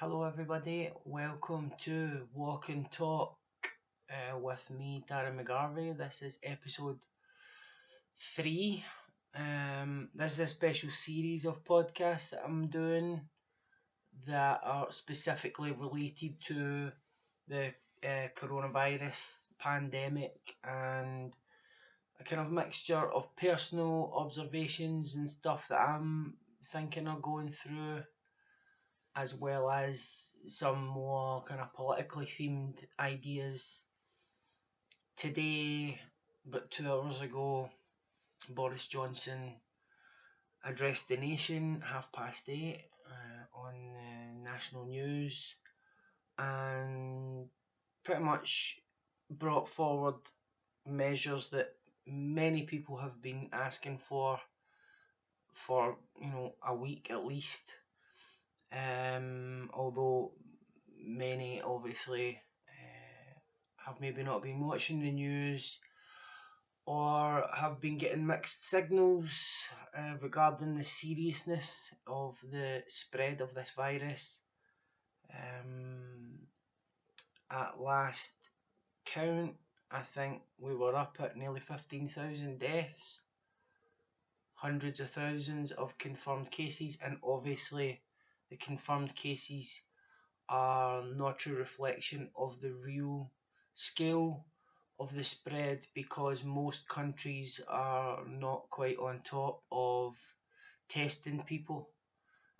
Hello, everybody. Welcome to Walk and Talk with me, Darren McGarvey. This is episode 3. This is a special series of podcasts that I'm doing that are specifically related to the coronavirus pandemic and a kind of mixture of personal observations and stuff that I'm thinking of going through, as well as some more kind of politically themed ideas. Today, about 2 hours ago, Boris Johnson addressed the nation 8:30 on national news and pretty much brought forward measures that many people have been asking for a week at least. Although many obviously have maybe not been watching the news or have been getting mixed signals regarding the seriousness of the spread of this virus. At last count, I think we were up at nearly 15,000 deaths, hundreds of thousands of confirmed cases, and obviously the confirmed cases are not a reflection of the real scale of the spread, because most countries are not quite on top of testing people,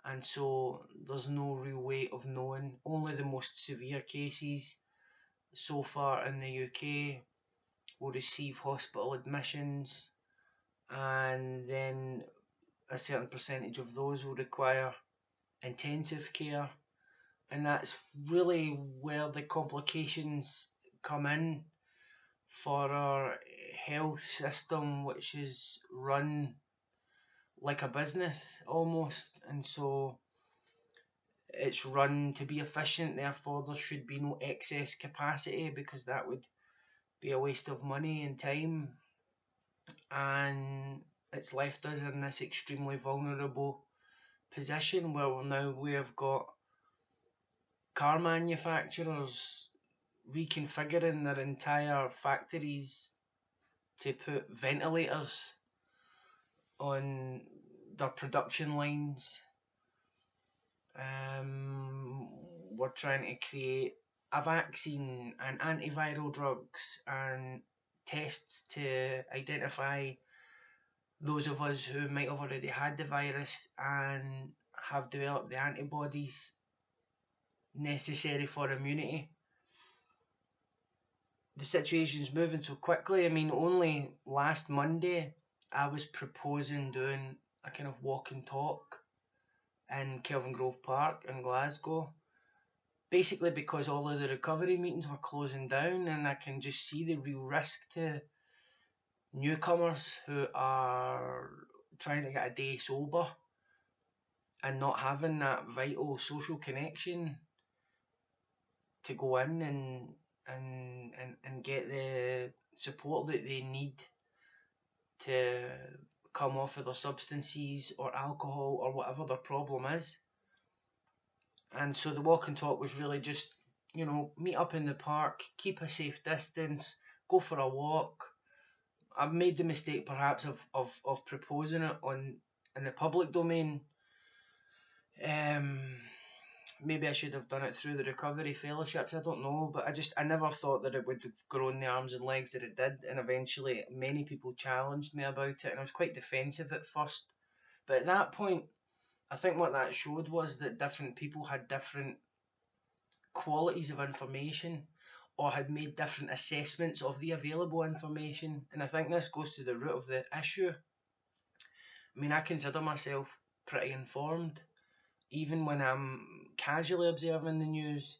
and so there's no real way of knowing. Only the most severe cases so far in the UK will receive hospital admissions, and then a certain percentage of those will require intensive care. And that's really where the complications come in for our health system, which is run like a business almost. And so it's run to be efficient, therefore there should be no excess capacity, because that would be a waste of money and time. And it's left us in this extremely vulnerable position where now we have got car manufacturers reconfiguring their entire factories to put ventilators on their production lines. We're trying to create a vaccine and antiviral drugs and tests to identify those of us who might have already had the virus and have developed the antibodies necessary for immunity. The situation's moving so quickly. I mean, only last Monday I was proposing doing a kind of walk and talk in Kelvingrove Park in Glasgow, basically because all of the recovery meetings were closing down, and I can just see the real risk to newcomers who are trying to get a day sober and not having that vital social connection to go in and get the support that they need to come off of their substances or alcohol or whatever their problem is. And so the walk and talk was really just, meet up in the park, keep a safe distance, go for a walk. I've made the mistake perhaps of proposing it in the public domain. Maybe I should have done it through the recovery fellowships, I don't know, but I never thought that it would have grown the arms and legs that it did, and eventually many people challenged me about it, and I was quite defensive at first. But at that point, I think what that showed was that different people had different qualities of information or had made different assessments of the available information, and I think this goes to the root of the issue. I mean, I consider myself pretty informed, even when I'm casually observing the news.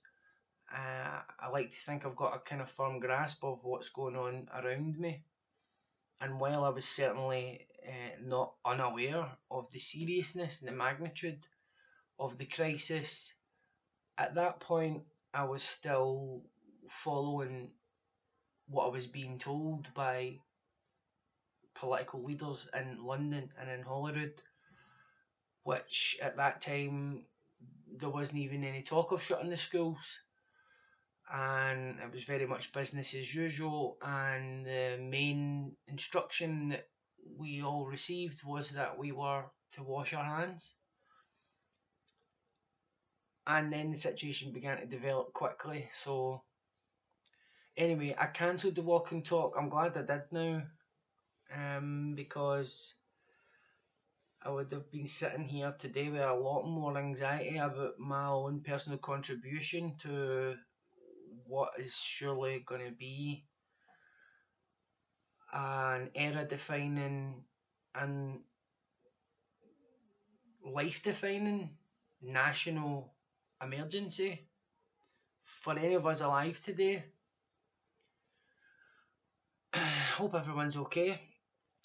I like to think I've got a kind of firm grasp of what's going on around me. And while I was certainly not unaware of the seriousness and the magnitude of the crisis, at that point I was still following what I was being told by political leaders in London and in Holyrood, which at that time there wasn't even any talk of shutting the schools, and it was very much business as usual, and the main instruction that we all received was that we were to wash our hands. And then the situation began to develop quickly. So anyway, I cancelled the walk and talk. I'm glad I did now, because I would have been sitting here today with a lot more anxiety about my own personal contribution to what is surely going to be an era defining and life defining national emergency for any of us alive today. Hope everyone's okay.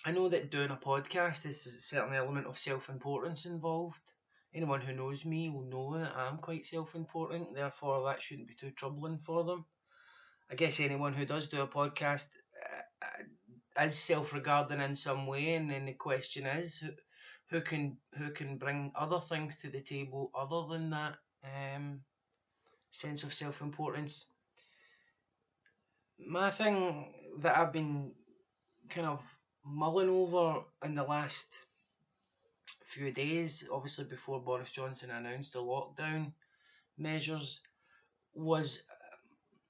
I know that doing a podcast is a certain element of self-importance involved. Anyone who knows me will know that I'm quite self-important, therefore that shouldn't be too troubling for them. I guess anyone who does do a podcast is self-regarding in some way, and then the question is, who can bring other things to the table other than that sense of self-importance? My thing that I've been kind of mulling over in the last few days, obviously before Boris Johnson announced the lockdown measures, was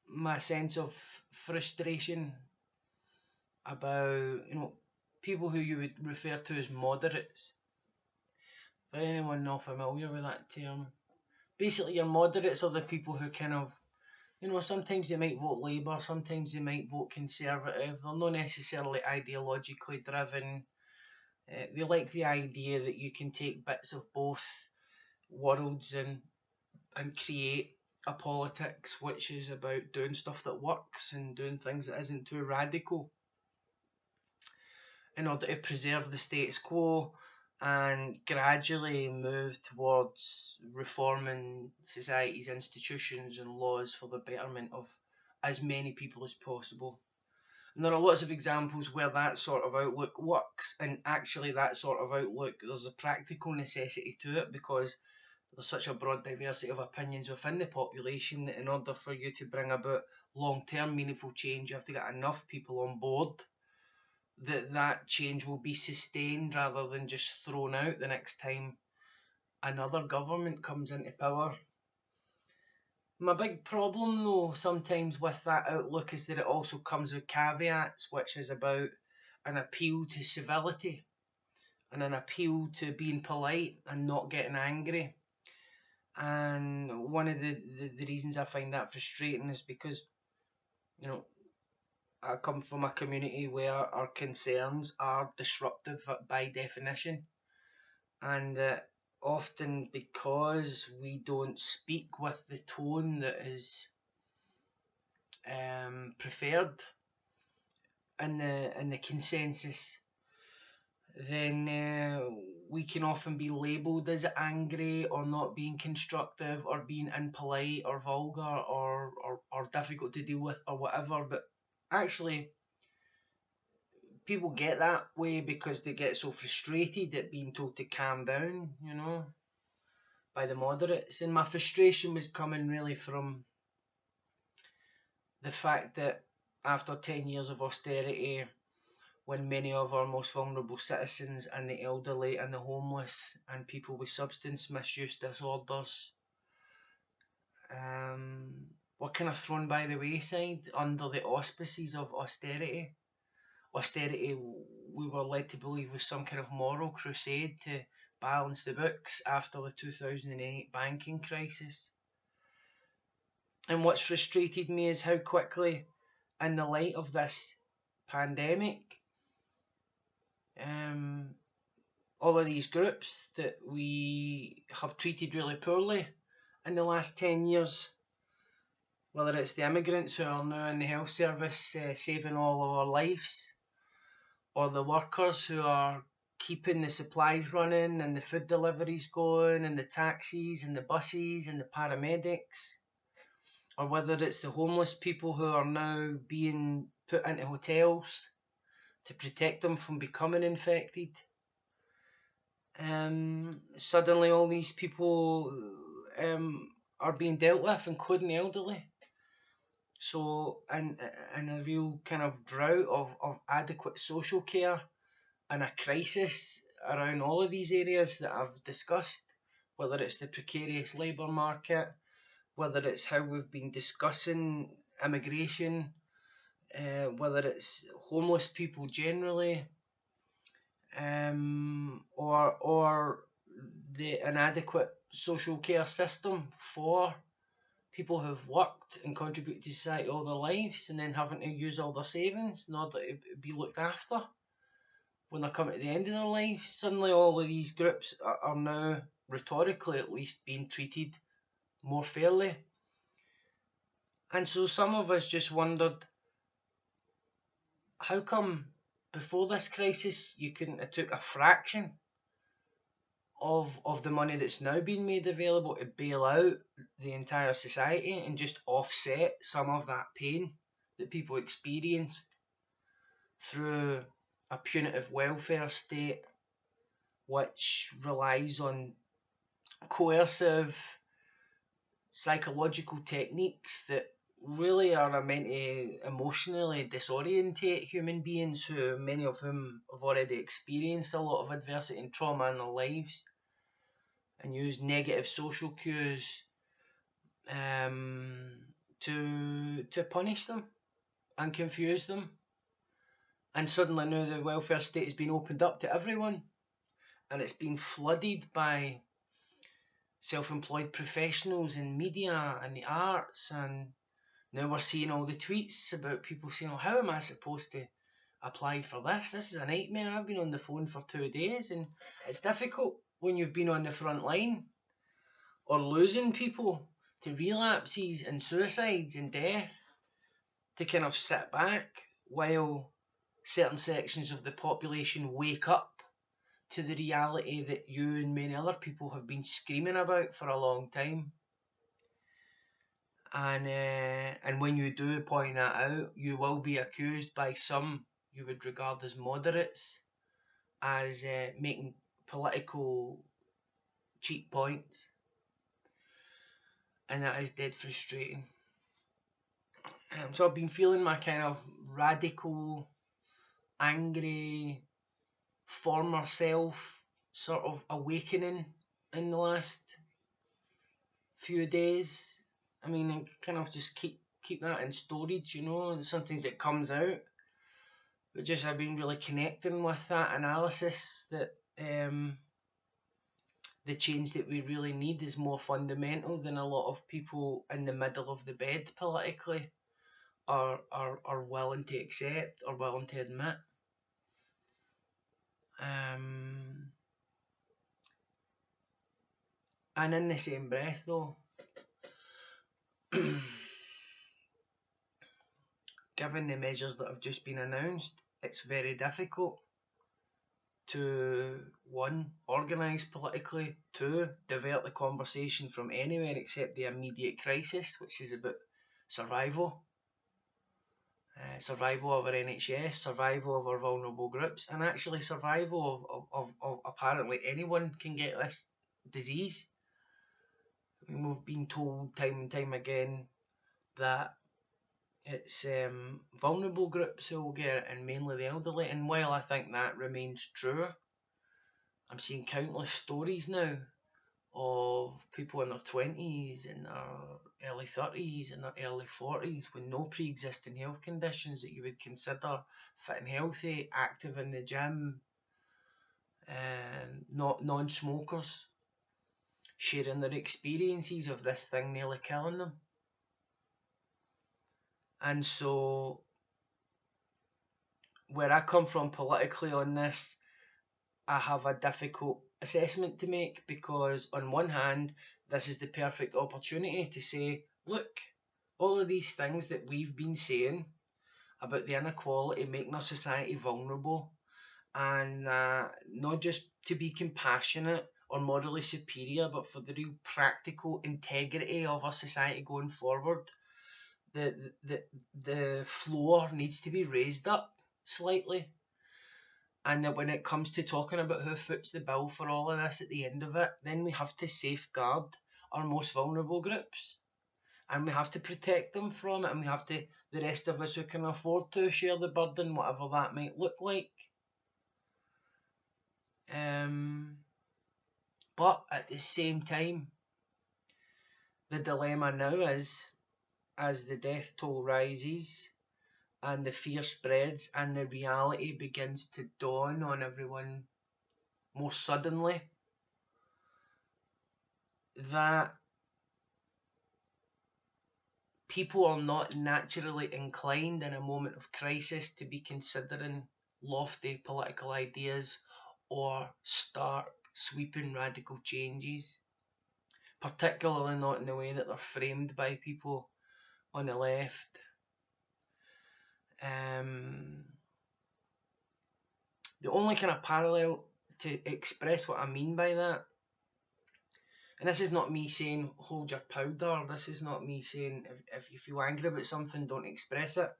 my sense of frustration about, people who you would refer to as moderates. For anyone not familiar with that term, basically your moderates are the people who kind of, sometimes they might vote Labour, sometimes they might vote Conservative. They're not necessarily ideologically driven. They like the idea that you can take bits of both worlds and create a politics which is about doing stuff that works and doing things that isn't too radical in order to preserve the status quo and gradually move towards reforming society's institutions and laws for the betterment of as many people as possible. And there are lots of examples where that sort of outlook works, and actually that sort of outlook, there's a practical necessity to it because there's such a broad diversity of opinions within the population that in order for you to bring about long-term meaningful change, you have to get enough people on board that change will be sustained rather than just thrown out the next time another government comes into power. My big problem though sometimes with that outlook is that it also comes with caveats, which is about an appeal to civility and an appeal to being polite and not getting angry. And one of the reasons I find that frustrating is because, I come from a community where our concerns are disruptive by definition, and often because we don't speak with the tone that is preferred in the consensus, then we can often be labelled as angry or not being constructive or being impolite or vulgar or difficult to deal with or whatever. But actually, people get that way because they get so frustrated at being told to calm down, by the moderates. And my frustration was coming really from the fact that after 10 years of austerity, when many of our most vulnerable citizens and the elderly and the homeless and people with substance misuse disorders were kind of thrown by the wayside under the auspices of austerity. Austerity, we were led to believe, was some kind of moral crusade to balance the books after the 2008 banking crisis. And what's frustrated me is how quickly, in the light of this pandemic, all of these groups that we have treated really poorly in the last 10 years, whether it's the immigrants who are now in the health service saving all of our lives, or the workers who are keeping the supplies running and the food deliveries going and the taxis and the buses and the paramedics, or whether it's the homeless people who are now being put into hotels to protect them from becoming infected. Suddenly all these people are being dealt with, including the elderly. So, in a real kind of drought of adequate social care and a crisis around all of these areas that I've discussed, whether it's the precarious labour market, whether it's how we've been discussing immigration, whether it's homeless people generally, or the inadequate social care system for people who've worked and contributed to society all their lives and then having to use all their savings in order to be looked after when they're coming to the end of their lives. Suddenly all of these groups are now, rhetorically at least, being treated more fairly. And so some of us just wondered, how come before this crisis you couldn't have took a fraction of the money that's now being made available to bail out the entire society and just offset some of that pain that people experienced through a punitive welfare state which relies on coercive psychological techniques that really are meant to emotionally disorientate human beings, who many of whom have already experienced a lot of adversity and trauma in their lives, and use negative social cues to punish them and confuse them. And suddenly now the welfare state has been opened up to everyone, and it's been flooded by self-employed professionals in media and the arts. And now we're seeing all the tweets about people saying, oh, how am I supposed to apply for this? This is a nightmare. I've been on the phone for 2 days. And it's difficult when you've been on the front line or losing people to relapses and suicides and death, to kind of sit back while certain sections of the population wake up to the reality that you and many other people have been screaming about for a long time. And when you do point that out, you will be accused by some you would regard as moderates as making political cheap points, and that is dead frustrating. So I've been feeling my kind of radical, angry, former self sort of awakening in the last few days. I mean, I kind of just keep that in storage, and sometimes it comes out. But just I've been really connecting with that analysis that the change that we really need is more fundamental than a lot of people in the middle of the bed politically are willing to accept or willing to admit. And in the same breath, though, given the measures that have just been announced, it's very difficult to, one, organise politically, two, divert the conversation from anywhere except the immediate crisis, which is about survival. Survival of our NHS, survival of our vulnerable groups, and actually survival of apparently anyone can get this disease. I mean, we've been told time and time again that it's vulnerable groups who will get it, and mainly the elderly. And while I think that remains true, I'm seeing countless stories now of people in their 20s, in their early 30s, in their early 40s with no pre-existing health conditions that you would consider fit and healthy, active in the gym, not non-smokers, sharing their experiences of this thing nearly killing them. And so where I come from politically on this, I have a difficult assessment to make, because on one hand, this is the perfect opportunity to say, look, all of these things that we've been saying about the inequality making our society vulnerable, and not just to be compassionate or morally superior, but for the real practical integrity of our society going forward, the floor needs to be raised up slightly. And that when it comes to talking about who foots the bill for all of this at the end of it, then we have to safeguard our most vulnerable groups. And we have to protect them from it, and we have to, the rest of us who can afford to, share the burden, whatever that might look like. But at the same time, the dilemma now is, as the death toll rises and the fear spreads and the reality begins to dawn on everyone more suddenly, that people are not naturally inclined in a moment of crisis to be considering lofty political ideas or stark, sweeping radical changes, particularly not in the way that they're framed by people on the left. The only kind of parallel to express what I mean by that, and this is not me saying hold your powder, this is not me saying if you feel angry about something, don't express it,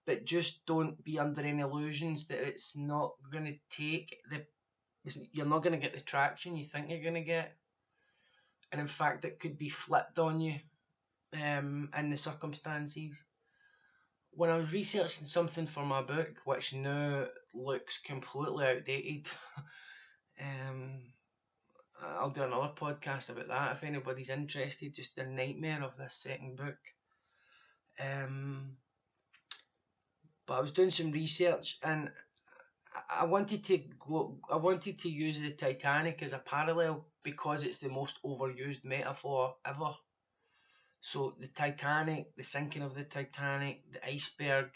but just don't be under any illusions that it's not going to take you're not going to get the traction you think you're going to get, and in fact it could be flipped on you in the circumstances. When I was researching something for my book, which now looks completely outdated, I'll do another podcast about that if anybody's interested, just the nightmare of this second book. But I was doing some research, and I wanted to use the Titanic as a parallel because it's the most overused metaphor ever. So the Titanic, the sinking of the Titanic, the iceberg,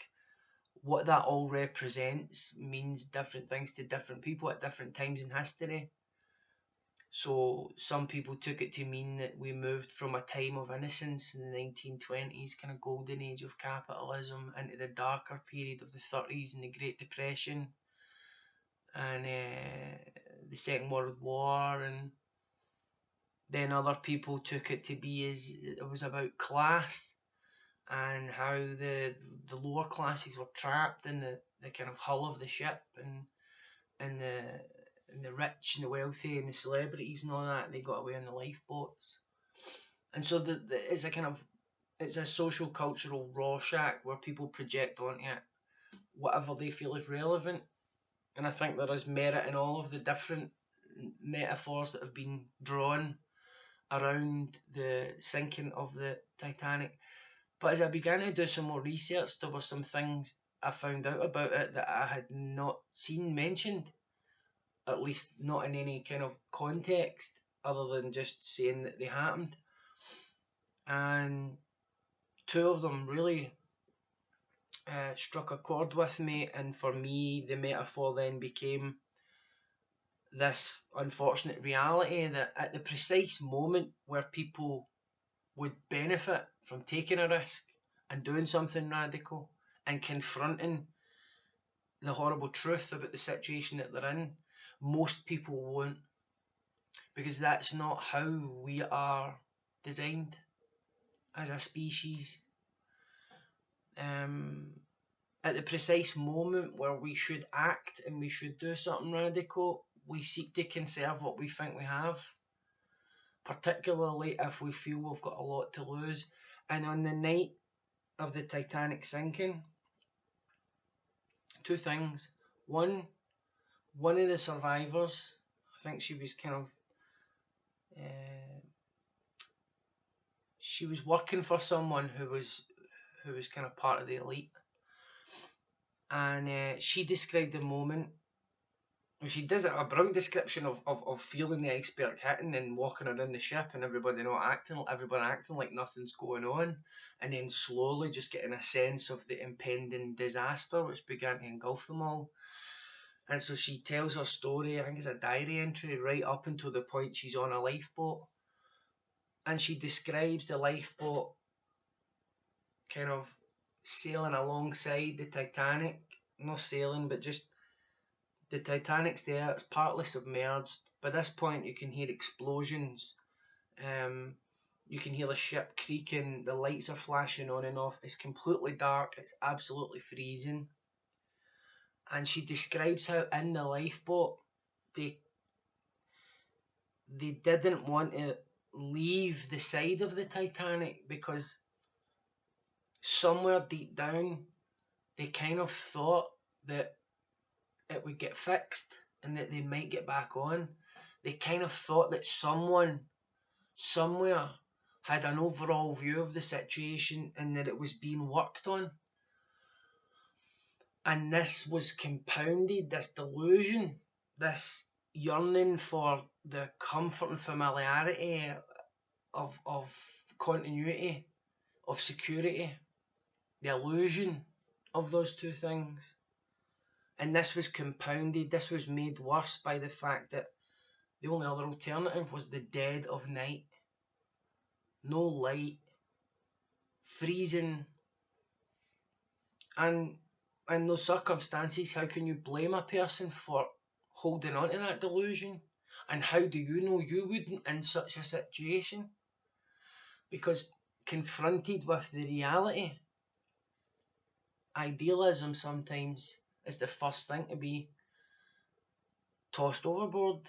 what that all represents means different things to different people at different times in history. So some people took it to mean that we moved from a time of innocence in the 1920s, kind of golden age of capitalism, into the darker period of the 30s and the Great Depression and the Second World War, and then other people took it to be as it was about class and how the lower classes were trapped in the kind of hull of the ship, and the rich and the wealthy and the celebrities and all that, they got away on the lifeboats. And so it's a social cultural Rorschach where people project onto it whatever they feel is relevant. And I think there is merit in all of the different metaphors that have been drawn around the sinking of the Titanic. But as I began to do some more research, there were some things I found out about it that I had not seen mentioned, at least not in any kind of context other than just saying that they happened. And two of them really struck a chord with me, and for me the metaphor then became this unfortunate reality that at the precise moment where people would benefit from taking a risk and doing something radical and confronting the horrible truth about the situation that they're in, most people won't, because that's not how we are designed as a species. At the precise moment where we should act and we should do something radical, we seek to conserve what we think we have, particularly if we feel we've got a lot to lose. And on the night of the Titanic sinking, two things. One of the survivors, I think she was kind of she was working for someone who was kind of part of the elite, and she described the moment. She does a brilliant description of feeling the iceberg hitting and walking around the ship and everybody acting like nothing's going on, and then slowly just getting a sense of the impending disaster which began to engulf them all. And so she tells her story, I think it's a diary entry, right up until the point she's on a lifeboat. And she describes the lifeboat kind of sailing alongside the Titanic. Not sailing, but just the Titanic's there, it's partly submerged. By this point you can hear explosions. You can hear the ship creaking, the lights are flashing on and off. It's completely dark, it's absolutely freezing. And she describes how in the lifeboat they didn't want to leave the side of the Titanic, because somewhere deep down they kind of thought that it would get fixed and that they might get back on. They kind of thought that someone somewhere had an overall view of the situation and that it was being worked on. And this was compounded, this delusion, this yearning for the comfort and familiarity of continuity, of security, the illusion of those two things. And this was compounded, this was made worse by the fact that the only other alternative was the dead of night. No light, freezing. And in those circumstances, how can you blame a person for holding on to that delusion? And how do you know you wouldn't in such a situation? Because confronted with the reality, idealism sometimes is the first thing to be tossed overboard.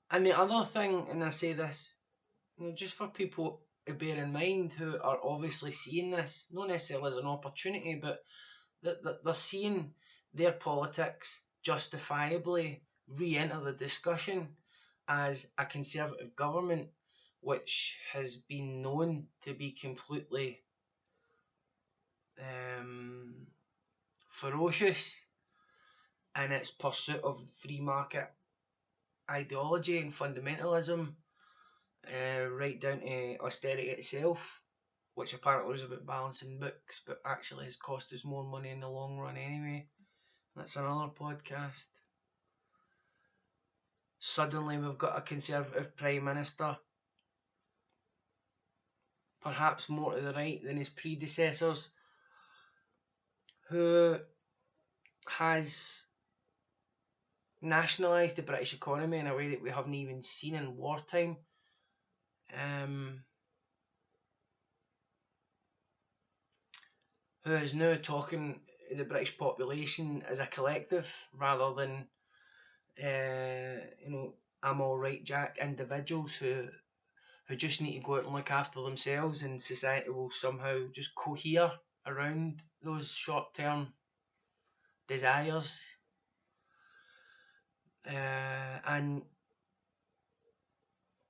And the other thing, and I say this, just for people to bear in mind who are obviously seeing this, not necessarily as an opportunity, but that they're seeing their politics justifiably re-enter the discussion as a Conservative government which has been known to be completely ferocious in its pursuit of free market ideology and fundamentalism, right down to austerity itself, which apparently was about balancing books, but actually has cost us more money in the long run anyway. That's another podcast. Suddenly we've got a Conservative Prime Minister, perhaps more to the right than his predecessors, who has nationalised the British economy in a way that we haven't even seen in wartime. Who is now talking the British population as a collective rather than I'm all right Jack individuals who just need to go out and look after themselves, and society will somehow just cohere around those short-term desires. And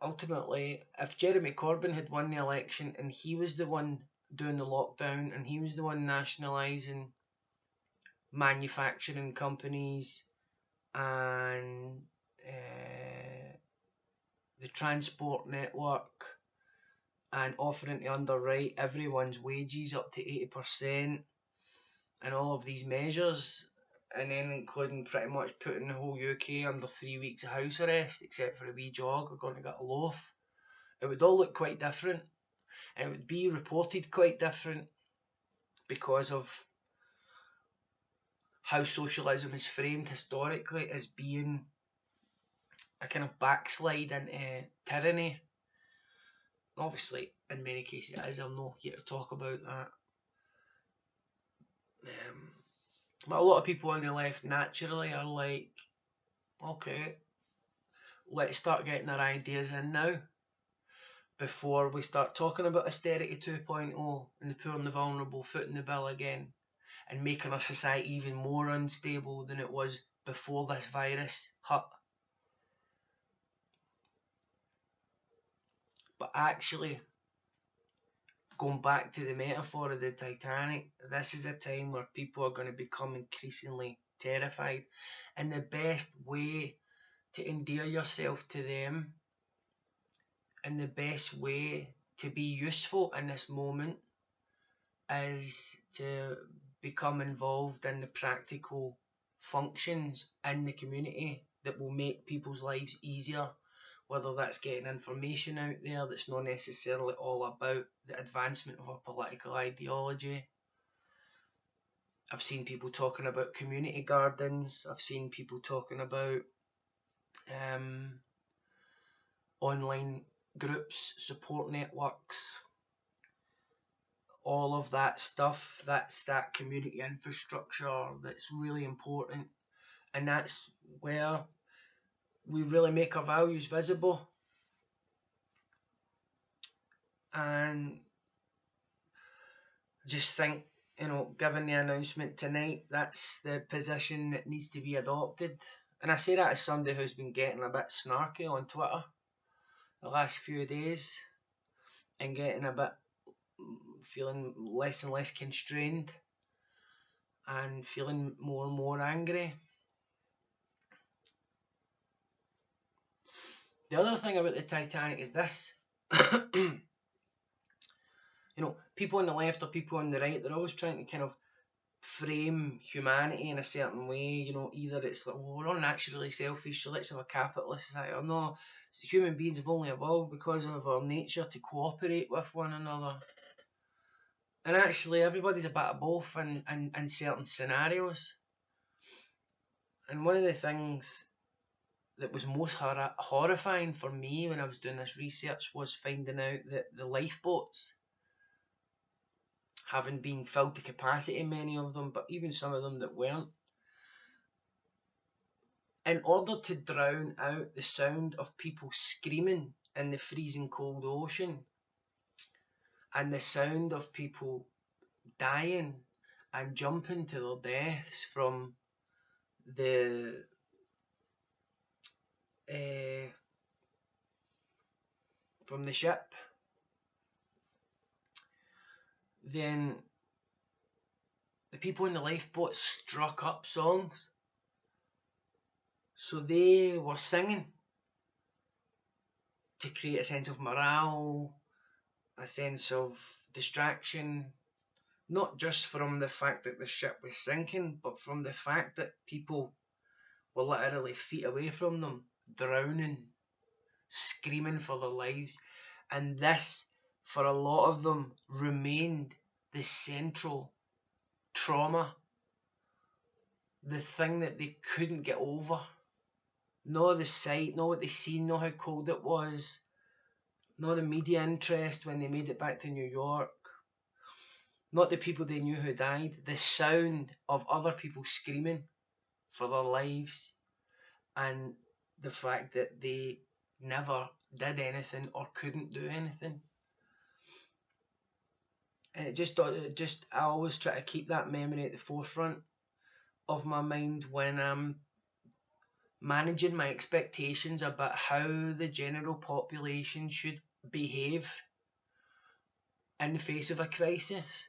ultimately, if Jeremy Corbyn had won the election and he was the one doing the lockdown and he was the one nationalising manufacturing companies and the transport network and offering to underwrite everyone's wages up to 80% and all of these measures, and then including pretty much putting the whole UK under 3 weeks of house arrest except for a wee jog or going to get a loaf, it would all look quite different, and it would be reported quite different because of how socialism is framed historically as being a kind of backslide into tyranny. Obviously, in many cases it is. I'm not here to talk about that. But a lot of people on the left naturally are like, okay, let's start getting our ideas in now before we start talking about austerity 2.0 and the poor and the vulnerable footing the bill again and making our society even more unstable than it was before this virus hit. But actually, going back to the metaphor of the Titanic, this is a time where people are going to become increasingly terrified, and the best way to endear yourself to them and the best way to be useful in this moment is to become involved in the practical functions in the community that will make people's lives easier, whether that's getting information out there that's not necessarily all about the advancement of a political ideology. I've seen people talking about community gardens. I've seen people talking about online groups, support networks, all of that stuff. That's that community infrastructure that's really important, and that's where we really make our values visible. And just think, given the announcement tonight, that's the position that needs to be adopted. And I say that as somebody who's been getting a bit snarky on Twitter the last few days and getting a bit, feeling less and less constrained and feeling more and more angry. The other thing about the Titanic is this. People on the left or people on the right, they're always trying to kind of frame humanity in a certain way. Either it's like, well, we're all naturally selfish, so let's have a capitalist society, or no, human beings have only evolved because of our nature to cooperate with one another. And actually, everybody's a bit of both in certain scenarios. And one of the things that was most horrifying for me when I was doing this research was finding out that the lifeboats, having been filled to capacity, many of them, but even some of them that weren't, in order to drown out the sound of people screaming in the freezing cold ocean and the sound of people dying and jumping to their deaths from the ship, then the people in the lifeboat struck up songs. So they were singing to create a sense of morale, a sense of distraction, not just from the fact that the ship was sinking, but from the fact that people were literally feet away from them, drowning, screaming for their lives. And this, for a lot of them, remained the central trauma, the thing that they couldn't get over. Not the sight, not what they seen, not how cold it was, not the media interest when they made it back to New York, not the people they knew who died, the sound of other people screaming for their lives, and the fact that they never did anything or couldn't do anything. And I always try to keep that memory at the forefront of my mind when I'm managing my expectations about how the general population should behave in the face of a crisis.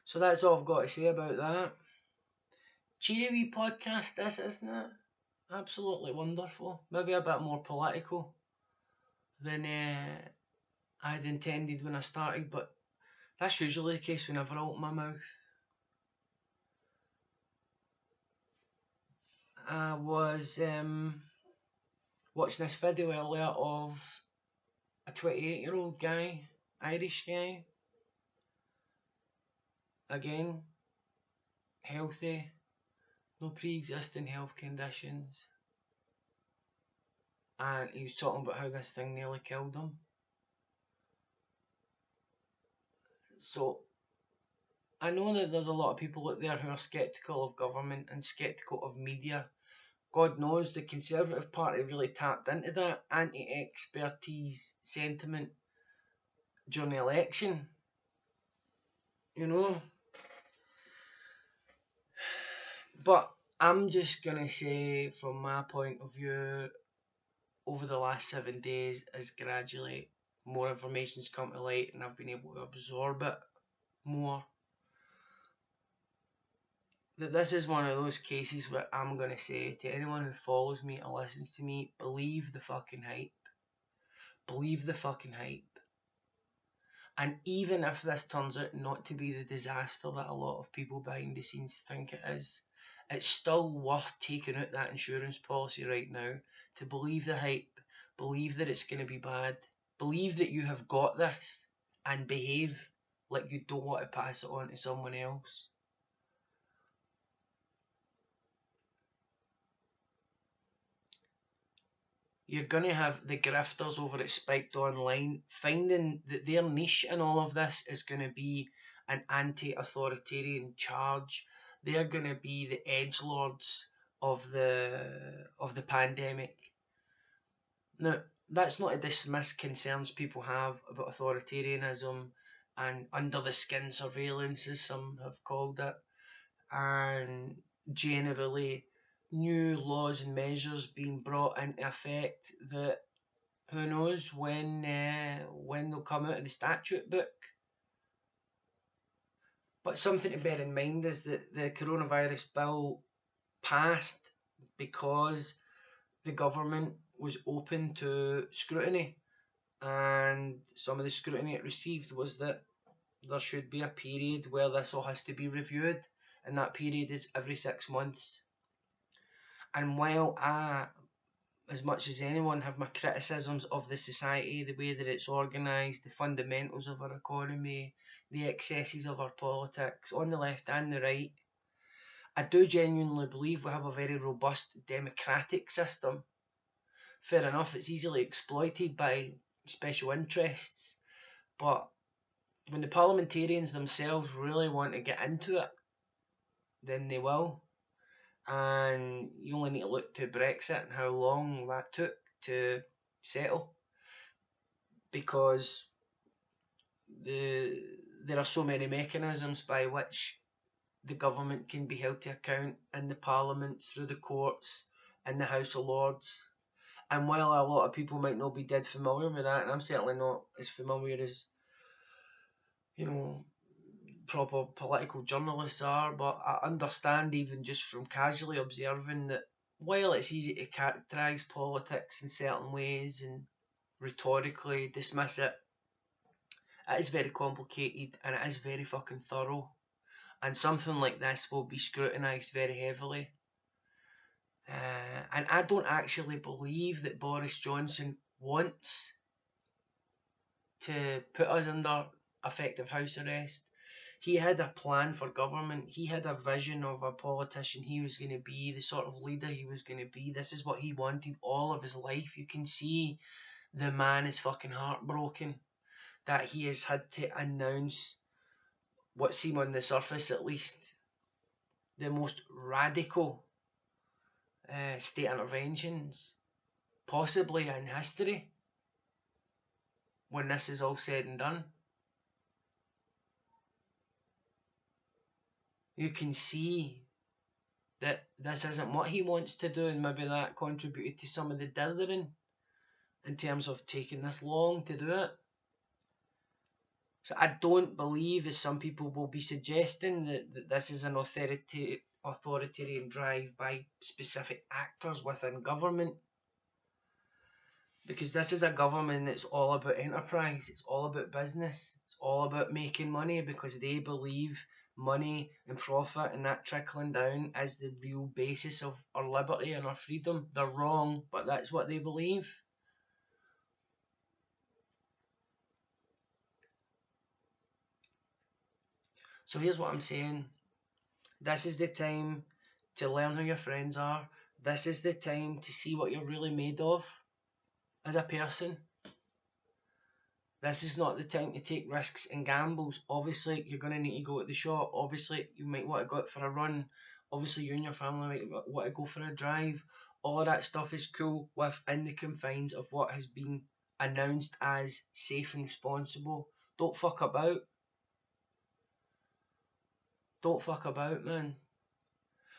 So that's all I've got to say about that. Cheery wee podcast this, isn't it? Absolutely wonderful. Maybe a bit more political than I had intended when I started, but that's usually the case whenever I open my mouth. I was watching this video earlier of a 28-year-old guy, Irish guy, again, healthy, no pre-existing health conditions, and he was talking about how this thing nearly killed him. So I know that there's a lot of people out there who are sceptical of government and sceptical of media. God knows the Conservative Party really tapped into that anti-expertise sentiment during the election. But I'm just going to say, from my point of view, over the last 7 days, as gradually more information's come to light and I've been able to absorb it more, that this is one of those cases where I'm going to say to anyone who follows me or listens to me, believe the fucking hype. Believe the fucking hype. And even if this turns out not to be the disaster that a lot of people behind the scenes think it is, it's still worth taking out that insurance policy right now to believe the hype, believe that it's going to be bad, believe that you have got this, and behave like you don't want to pass it on to someone else. You're going to have the grifters over at Spiked Online finding that their niche in all of this is going to be an anti-authoritarian charge. They're going to be the edgelords of the pandemic. Now, that's not to dismiss concerns people have about authoritarianism and under the skin surveillance, as some have called it, and generally new laws and measures being brought into effect that who knows when they'll come out of the statute book. But something to bear in mind is that the coronavirus bill passed because the government was open to scrutiny, and some of the scrutiny it received was that there should be a period where this all has to be reviewed, and that period is every 6 months. And while I, as much as anyone, have my criticisms of the society, the way that it's organised, the fundamentals of our economy, the excesses of our politics, on the left and the right, I do genuinely believe we have a very robust democratic system. Fair enough, it's easily exploited by special interests, but when the parliamentarians themselves really want to get into it, then they will. And you only need to look to Brexit and how long that took to settle, because there are so many mechanisms by which the government can be held to account in the Parliament, through the courts, in the House of Lords. And while a lot of people might not be dead familiar with that, and I'm certainly not as familiar as, proper political journalists are, but I understand, even just from casually observing, that while it's easy to characterise politics in certain ways and rhetorically dismiss it, it is very complicated and it is very fucking thorough. And something like this will be scrutinised very heavily. And I don't actually believe that Boris Johnson wants to put us under effective house arrest. He had a plan for government. He had a vision of a politician he was going to be, the sort of leader he was going to be. This is what he wanted all of his life. You can see the man is fucking heartbroken that he has had to announce what seem, on the surface at least, the most radical state interventions possibly in history when this is all said and done. You can see that this isn't what he wants to do, and maybe that contributed to some of the dithering in terms of taking this long to do it. So I don't believe, as some people will be suggesting, that this is an authoritarian drive by specific actors within government. Because this is a government that's all about enterprise, it's all about business, it's all about making money, because they believe money and profit and that trickling down is the real basis of our liberty and our freedom. They're wrong, but that's what they believe. So here's what I'm saying. This is the time to learn who your friends are. This is the time to see what you're really made of as a person. This is not the time to take risks and gambles. Obviously, you're going to need to go to the shop. Obviously, you might want to go out for a run. Obviously, you and your family might want to go for a drive. All of that stuff is cool within the confines of what has been announced as safe and responsible. Don't fuck about. Don't fuck about, man.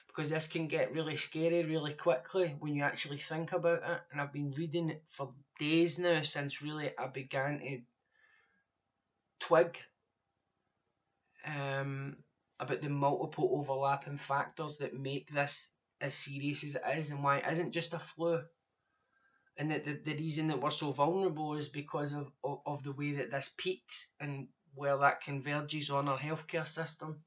Because this can get really scary really quickly when you actually think about it. And I've been reading it for days now, since really I began to twig about the multiple overlapping factors that make this as serious as it is, and why it isn't just a flu. And that the reason that we're so vulnerable is because of the way that this peaks and where that converges on our healthcare system.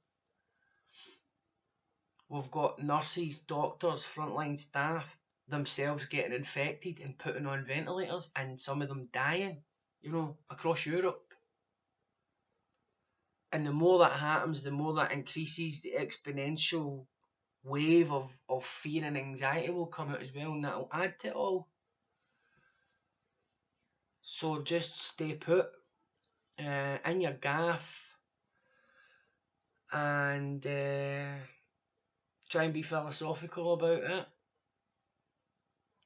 We've got nurses, doctors, frontline staff themselves getting infected and putting on ventilators, and some of them dying, across Europe. And the more that happens, the more that increases, the exponential wave of fear and anxiety will come out as well, and that will add to it all. So just stay put in your gaff. and try and be philosophical about it.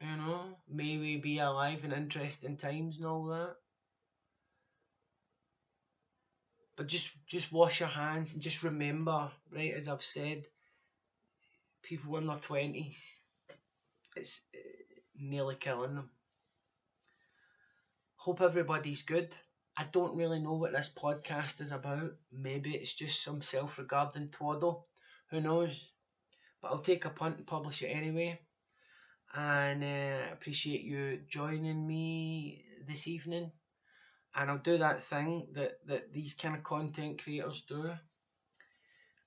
You know, may we be alive in interesting times and all that. But just wash your hands and just remember, right, as I've said, people in their 20s, it's nearly killing them. Hope everybody's good. I don't really know what this podcast is about. Maybe it's just some self-regarding twaddle. Who knows? But I'll take a punt and publish it anyway. And appreciate you joining me this evening. And I'll do that thing that these kind of content creators do.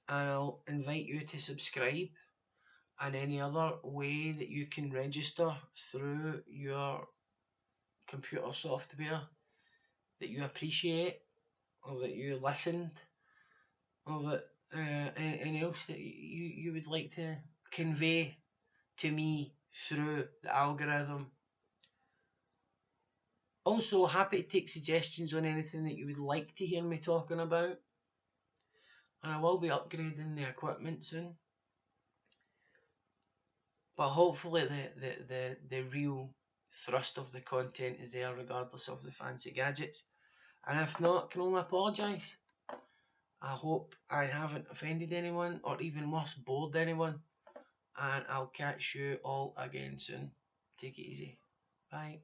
And I'll invite you to subscribe, and any other way that you can register through your computer software that you appreciate, or that you listened, or that anything else that you would like to convey to me through the algorithm. Also, happy to take suggestions on anything that you would like to hear me talking about. And I will be upgrading the equipment soon. But hopefully the real thrust of the content is there regardless of the fancy gadgets. And if not, I can only apologise. I hope I haven't offended anyone, or even worse, bored anyone. And I'll catch you all again soon. Take it easy. Bye.